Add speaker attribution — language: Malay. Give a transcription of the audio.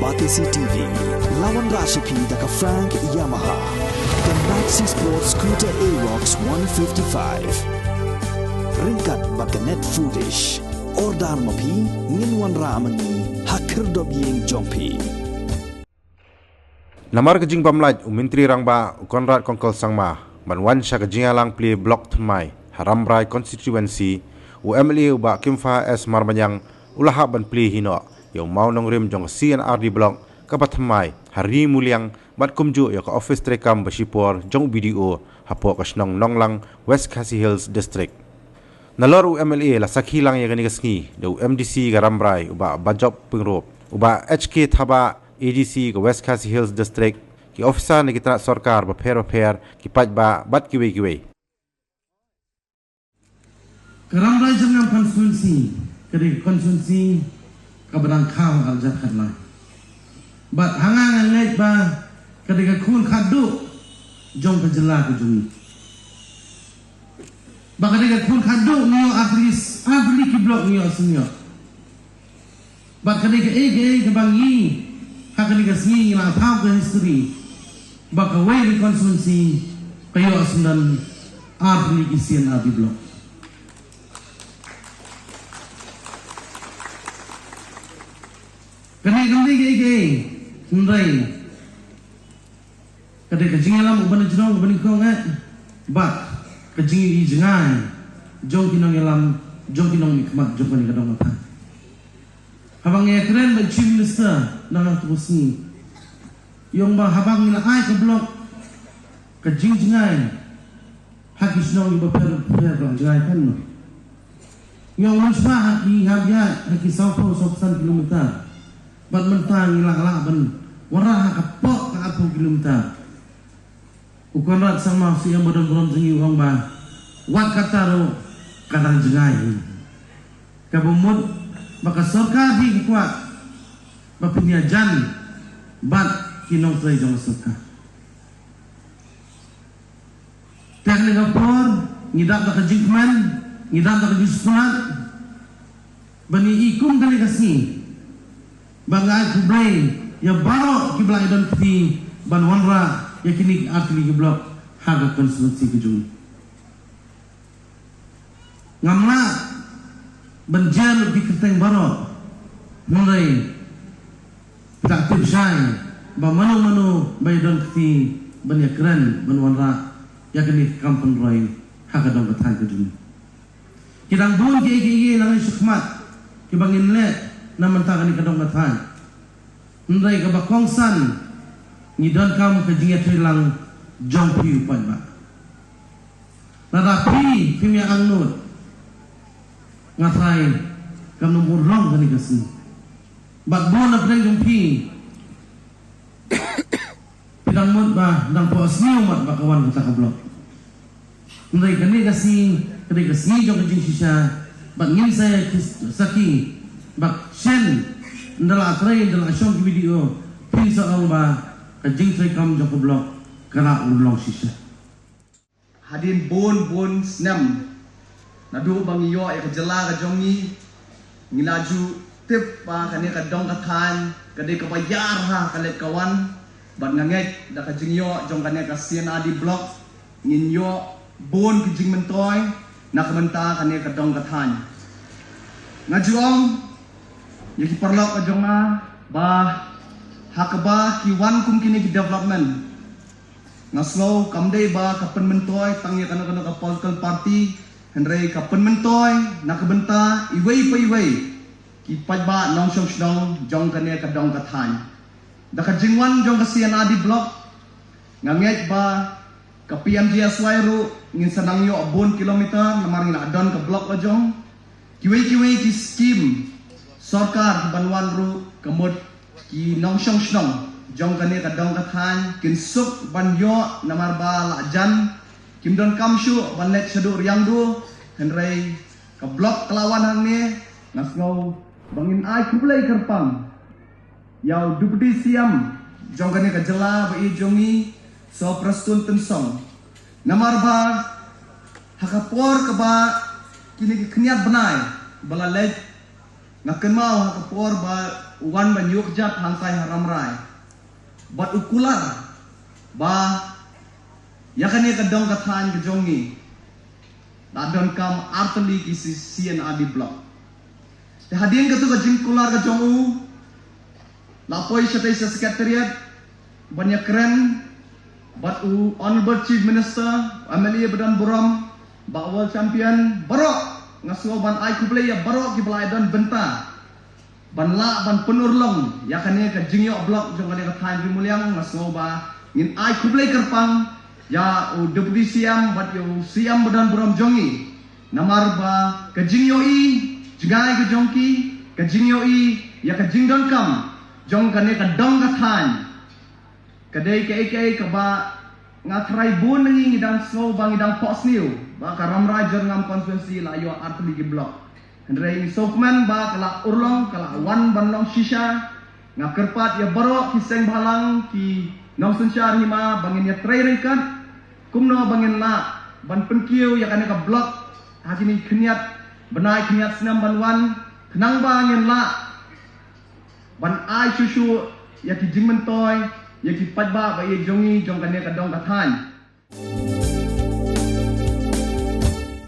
Speaker 1: Batisi TV, lawan Rashipi daka Frank Yamaha, dan Maxi Sports Scooter Aerox 155. Ringkat bakanet foodish, ordar mapi, nginwan ramani, hakir dobyeng jompi.
Speaker 2: Namar kajing pamlaj Menteri Rangba Konrad Kongkol Sangma banwan sya kajing alang play blok Tmai Haramrai constituency UMLA uba Kimfa S Marbanyang ulaha ban play hino yang mau nongrim jong CNRD blok kapat Tmai hari muliang bat kumju ya ke office trekam Basipor jong BDO hapo kasnong nonglang West Khasi Hills district. Nalor UMLA la sakhilang ya gani kasngi do MDC Garamrai uba Bajop Pengrop uba HK Thaba ADC ke West Khasi Hills District ki officer ni kita sarkar bapher ki pajba bat kiwe
Speaker 3: Karamrai jangan konstituensi kedi konstituensi kabadang kham aljat khatla bat hangang ngai ba kedi ka khun khadu jong ka jela ka jumi ba kedi ka khun khadu nio afri ki blok nio sunyo bat kedi ka ege ka bangi hakani kasngi la thau ke history baka way konstituensi kayo asundan arli kisian abi blok kani ge nrai kade kajing alam uban jong uban ko ngat bat kajing i jengai jong kinong alam jong kinong nikmat jong kani kadong apa habang ya keren ba chief minister nang terus ni yung ba habang nila ay ke blok ke jingjingai hakis nong iba per jingai kan no yung musma haki habya haki 100 kilometer bat mentang ilang ban warah kapok ka 10 kilometer ukon rat sama si yang bodon jengi urang ba wat kataro kadang jingai kabumut maka sarkar di kuat bapinya jan bat kinong tray jong sarkar teknik apor ngidap tak kejikman ngidap tak kejisulat bani ikum kali kasih bangga kublai ya baro kiblai dan peti ban wanra ya kini atli kiblok haga konstitusi kejung ngamla benjal di keteng baro mulai tak tibsai ba manu bay don kti banyak keren banwanra ya kini kampung roy haka dong katan kedun kidang bun ke nang sukmat kibangin le na mentakan kadong katan ndai ka bakongsan ni don kam ke jinga trilang jongpi upan ba narapi kimia angnut ngatai kam nomor rong kani kasi bat bon na preng jumpi pidang mot ba dang po asniu mat bakawan kita ka blok ndai kani kasi jong kajing sisa bat ngin saya saki bak sen ndala atrai ndala syong video pinsa ang ba kajing tray kam jong ka blok kana ulong sisa
Speaker 4: hadin bon snam nadu bang iyo ay kajala ka jongi ngilaju tip pa kani kadong kathan kadi kabayar ha kalet kawan bat nganget da kajingyo jong kani ka CNRD block nginyo bon kijing mentoy nakamenta kani kadong kathan ngajuong yaki parlok ka jonga ba hakaba ki wan kum kini development ngaslo kamdei ba kapen mentoy tangi kana ka political party Henry kapen mentoy nakabenta iway ki pajba nong song jong kane kadong kathan da kajingwan jong ka CNRD block nganget ba ka PMGS wairu ngin sanangyo abon kilometer namar ngina adon ka block la jong kiwe ki scheme sarkar banwan ru kamot ki nong song jong kane kadong kathan kinsuk banyo namar ba la jan Kimdon kamsyu banlet sedur yang du henry ke blok kelawan hangni nasngau bangin ai kublai kerpang yau dubdi siam jongkane ke jela bai jongi so prastun tensong namar ba hakapor ke ba kini keniat benai bala lej ngakan mau kapor ba wan ban yukjat hansai haramrai bat ukular ba yakani kadong kathan kejongi dadon kam artli kisi sian adi blok hadin katu ka jingkular ka jongu lapoi shatai sekretariat banyak keren bat honorable chief minister MLA Badan Buram ba world champion barok ngasuo ban ai kublai ya barok ki belai dan benta ban la ban penurlong yakani ka jingyo blok jong ka than rimuliang ngasuo ba ngin ai kublai kerpang ya deputy siam bat yo siam Badan Buram jongi namar ba ka jingyo i Jangai ke jongki, ke jingyoi, ya ke jingdong kam, jong kane ke dong ke than. Kadai ke ba ngatrai bun nengi ngidang slow bang ngidang pos new, ba karamrai jor ngam konstituensi la yo artli gi blok. Hendrai sokman ba kala urlong kala wan banlong shisha, ngakerpat ya baro kiseng balang ki nong sunsyar hima bangin ya trai ringkat, kumno bangin la ban penkiu ya kane ke blok hakini keniat benai kenyat senam banwan kenang bangin la ban ai susu ya ki jingmentoy ya ki padba ba ye jongi jong kane kadong kathan